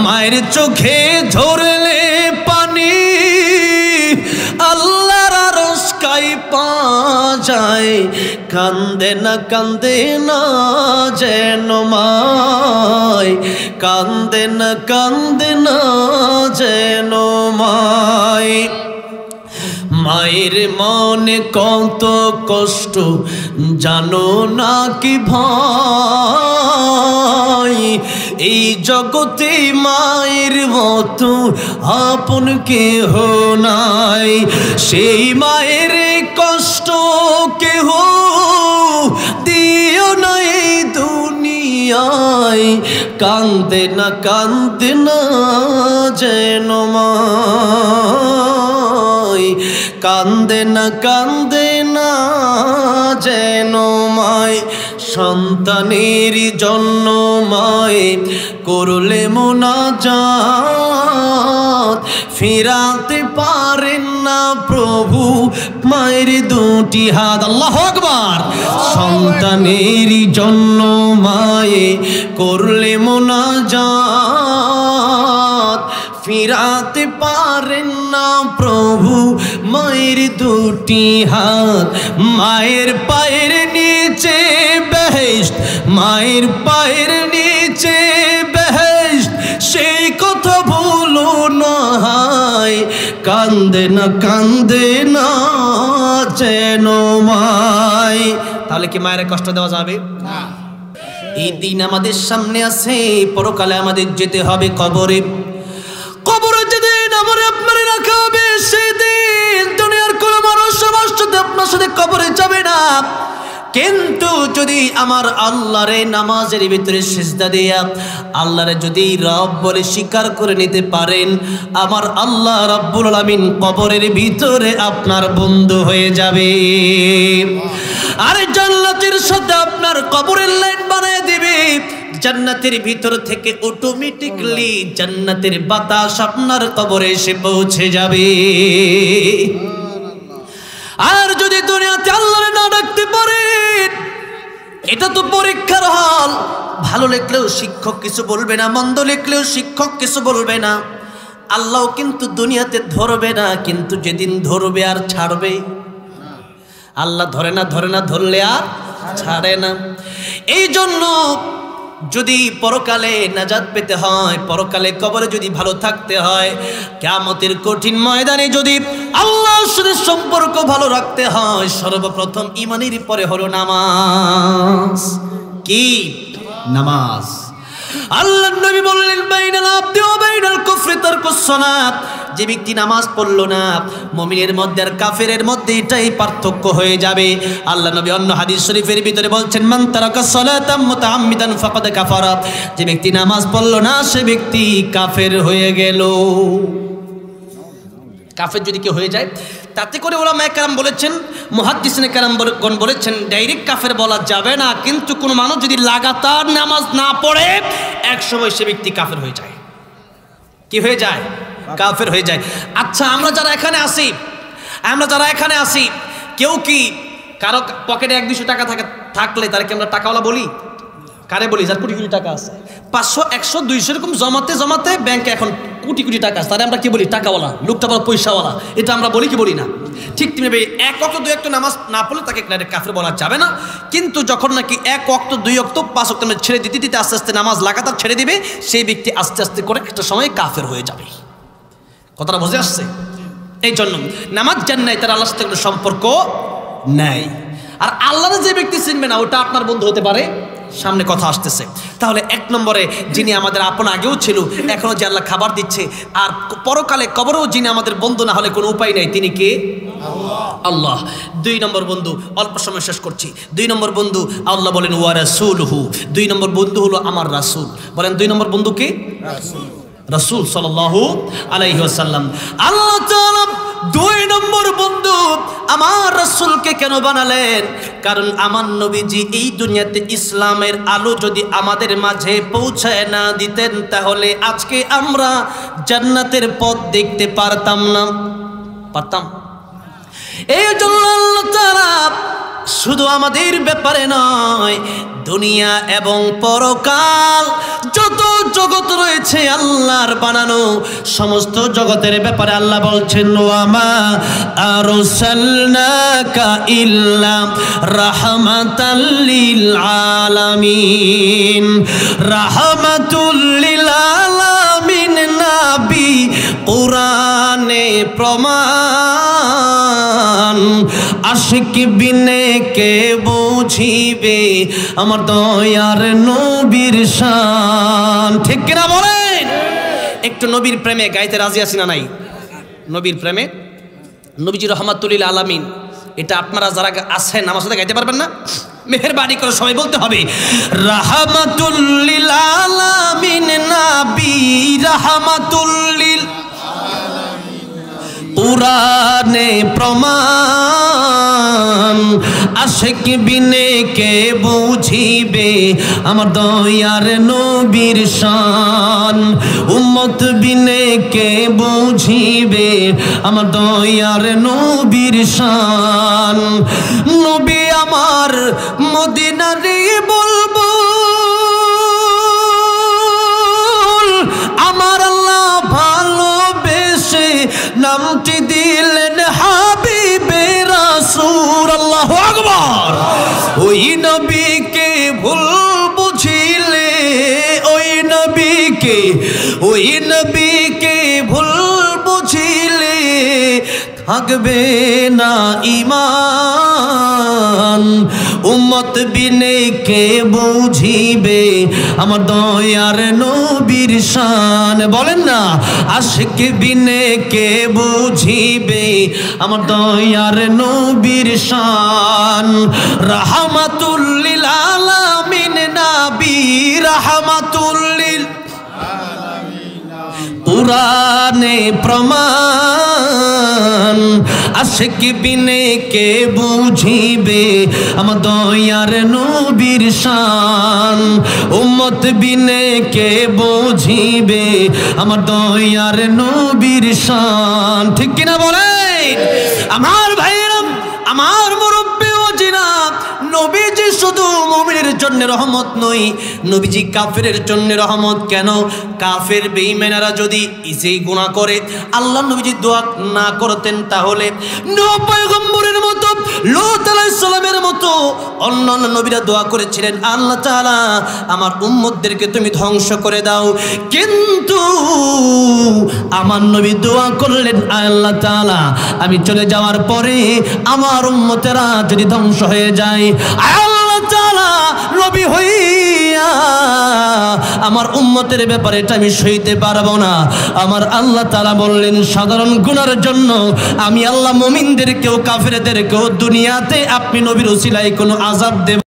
মায়ের চোখে ঝরলে পানি আল্লাহর আরশ কাঁপা যায়, কান্দে না যেন মায়, কান্দে না যেন মায়। মায়ের মনে কত কষ্ট জানো না কি ভাই, এই জগতে মায়ের মতো আপন কেহ নাই। সেই মায়ের কষ্ট কেহ দিও না এই দুনিয়ায়, কান্দে না যেন মায়, কান্দে না যেন মায়। সন্তানের জন্য মায় করলে মুনাজাত, ফিরাতে পারেন না প্রভু মায়ের দুটি হাত। আল্লাহু আকবার। সন্তানের জন্য মায়ে করলে মুনাজাত, ফিরাতে পারেন না প্রভু মায়ের দুটি হাত। মায়ের পায়ের নিচে বেহেশত, মায়ের পায়ের নিচে বেহেশত, সেই কথা ভুলো না হায়, কান্দে না যেন মায়। তাহলে কি মায়ের কষ্ট দেওয়া যাবে না? এই দিন আমাদের সামনে আছে, পরকালে আমাদের যেতে হবে কবরে। কবরে যেদিন আমার আপনার রাখা হবে, সেদিন দুনিয়ার কোনো মানুষ আমার সাথে আপনার সাথে কবরে যাবে না। কিন্তু যদি আমার আল্লাহরে নামাজের ভিতরে সিজদা দিয়া আল্লাহরে যদি রব বলে স্বীকার করে নিতে পারেন, আমার আল্লাহ রাব্বুল আলামিন কবরের ভিতরে আপনার বন্ধু হয়ে যাবে। আরে জান্নাতের সাথে আপনার কবরের লাইন বানিয়ে দিবে। জান্নাতের ভিতর থেকে অটোমেটিকলি জান্নাতের বাতাস আপনার কবরে এসে পৌঁছে যাবে। আর যদি দুনিয়াতে আল্লাহরে না ডাকতে পারেন, এটা তো পরীক্ষার হল। ভালো লিখলেও শিক্ষক কিছু বলবে না, মন্দ লিখলেও শিক্ষক কিছু বলবে না। আল্লাহ কিন্তু দুনিয়াতে ধরবে না, কিন্তু যেদিন ধরবে আর ছাড়বে। আল্লাহ ধরে না ধরলে আর ছাড়ে না। এই জন্য যদি পরকালে নাজাত পেতে হয়, পরকালে কবরে যদি ভালো থাকতে হয়, কিয়ামতের কঠিন ময়দানে যদি আল্লাহর সাথে সম্পর্ক ভালো রাখতে হয়, সর্বপ্রথম ঈমানের পরে হলো নামাজ। কি নামাজ? আল্লাহর নবী বললেন, বাইনাল আবদি ওয়া বাইনাল কুফরি তারকুস সালাত। যে ব্যক্তি নামাজ পড়লো না, মুমিনের মধ্যে আর কাফেরের মধ্যে এটাই পার্থক্য হয়ে যাবে। আল্লাহ নবী অন্য হাদিস শরীফের ভিতরে বলছেন, মান তারাকা সালাতাম মুতাআম্মিদান ফাকাদ কাফারা। যে ব্যক্তি নামাজ পড়লো না, সে ব্যক্তি কাফের হয়ে গেল। কাফের যদি কেউ হয়ে যায়, তাতে করে ওলামায়ে কেরাম বলেছেন, মুহাদ্দিসিনে কেরামগণ বলেছেন, ডাইরেক্ট কাফের বলা যাবে না, কিন্তু কোনো মানুষ যদি লাগাতার নামাজ না পড়ে, এক সময় সে ব্যক্তি কাফের হয়ে যায়। কি হয়ে যায়? কাফের হয়ে যায়। আচ্ছা, আমরা যারা এখানে আসি, কেউ কি কারো পকেটে 100-200 টাকা থাকলে তাদেরকে আমরা টাকাওয়ালা বলি? কারে বলি? যার কোটি কোটি টাকা আছে, 500, 100, 200 এরকম জমাতে ব্যাংকে এখন কোটি কোটি টাকা আছে, তাহলে আমরা কি বলি? টাকাওয়ালা। লোকটা বড় পয়সাওয়ালা। এটা আমরা বলি কি বলি না? ঠিক তেমনি এক ওয়াক্ত 2 ওয়াক্ত নামাজ না পড়লে তাকে কাফের বলা যাবে না। কিন্তু যখন নাকি 1 ওয়াক্ত 2 ওয়াক্ত 5 ওয়াক্ত ছেড়ে দিতে আস্তে আস্তে নামাজ লাগাতার ছেড়ে দিবে, সেই ব্যক্তি আস্তে আস্তে করে একটা সময় কাফের হয়ে যাবে। কথাটা বুঝে আসছে? এই জন্য নামাজ জান্নাত তার আল্লাহর সাথে কোনো সম্পর্ক নাই। আর আল্লাহর যে ব্যক্তি চিনবে না, ওটা আপনার বন্ধু হতে পারে। সামনে কথা আসতেছে। তাহলে 1 নম্বরে যিনি আমাদের আপন আগেও ছিল, এখনো যে আল্লাহ খাবার দিচ্ছে, আর পরকালে কবরেও যিনি আমাদের বন্ধু না হলে কোনো উপায় নাই, তিনি কে? আল্লাহ। 2 নম্বর বন্ধু, অল্প সময় শেষ করছি। 2 নম্বর বন্ধু আল্লাহ বলেন ওয়া রাসূলুহু। 2 নম্বর বন্ধু হলো আমার রাসূল। বলেন 2 নম্বর বন্ধু কে? রাসূল সাল্লাল্লাহু আলাইহি ওয়াসাল্লাম। আল্লাহ তাআলা 2 নম্বর বন্ধু আমার রাসূলকে কেন বানালেন? কারণ আমার নবীজি এই দুনিয়াতে ইসলামের আলো যদি আমাদের মাঝে পৌঁছায় না দিতেন, তাহলে আজকে আমরা জান্নাতের পথ দেখতে পারতাম না। এই জন্য আল্লাহ তাআলা শুধু আমাদের ব্যাপারে নয়, দুনিয়া এবং পরকাল যত জগৎ রয়েছে আল্লাহর বানানো সমস্ত জগতের ব্যাপারে আল্লাহ বলছেন ওয়ামা আরসালনাকা ইল্লা রাহমাতাল লিল আলামিন। রাহমাতুল লিল আলামিন নবী কুরআনে প্রমাণ। আশিক বিনে কে বুঝিবে আমার দয়ার নবীর শান। ঠিক কিনা বলেন? একটু নবীর প্রেমে গাইতে রাজি আছি না নাই? নবীর প্রেমে নবীজি রহমাতুল লিল আলামিন, এটা আপনারা যারা আছেন আমার সাথে গাইতে পারবেন না? মেহেরবানি করে সবাই বলতে হবে রাহমাতুল লিল আলামিন নবী রাহমাতুল লিল কুরআনে প্রমাণ। আশিক বিনে কে বুঝিবে আমার দয়ার নবীর শান। উম্মত বিনে কে বুঝিবে আমার দয়ার নবীর শান। নবী আমার মদিনারে বলবো আমার আল্লাহ ভালোবেসে নামটি দিলেন হাবিবে রাসূল। আল্লাহু আকবার। ওই নবীকে ভুল বুঝিলে ওই নবীকে ভুল বুঝিলে থাকবে না ঈমান। উম্মত বিনে কে বুঝিবে আমার দয়ার নবীর শান। বলেন না আশিক বিনে কে বুঝিবে আমার দয়ার নবীর শান। রাহমাতুল লিল আলামিন নবী রাহমাতুল লিল কুরআনে প্রমাণ। আশিক বিনে কে বুঝিবে আমার দয়ার নবীর শান। উম্মত বিনে কে বুঝিবে আমার দয়ার নবীর শান। ঠিক কিনা বলেন? আমার ভাইরা, আমার মুরব্বি ও জিনাব, নবীজি শুধু মুমিনের জন্য রহমত নয়, নবীজি কাফেরের জন্য রহমত। কেন? কাফের বেঈমানেরা যদি ইসেই গুনাহ করে আল্লাহ নবীজি দোয়া না করতেন তাহলে নূহ পয়গম্বরের মতো, লূত আলাইহিস সালামের মতো অন্যান্য নবীরা দোয়া করেছিলেন আল্লাহ তাআলা আমার উম্মতদেরকে তুমি ধ্বংস করে দাও। কিন্তু আমার নবী দোয়া করলেন আল্লাহ তাআলা আমি চলে যাওয়ার পরে আমার উম্মতেরা যদি ধ্বংস হয়ে যায়, আল্লাহ তাআলা নবী হইয়া আমার উম্মতের ব্যাপারে এটা আমি সইতে পারবো না। আমার আল্লাহ তাআলা বললেন সাধারণ গুনার জন্য আমি আল্লাহ মুমিনদেরকেও কাফেরদেরকেও দুনিয়াতে আপনি নবীর উসিলায় কোনো আযাব দেব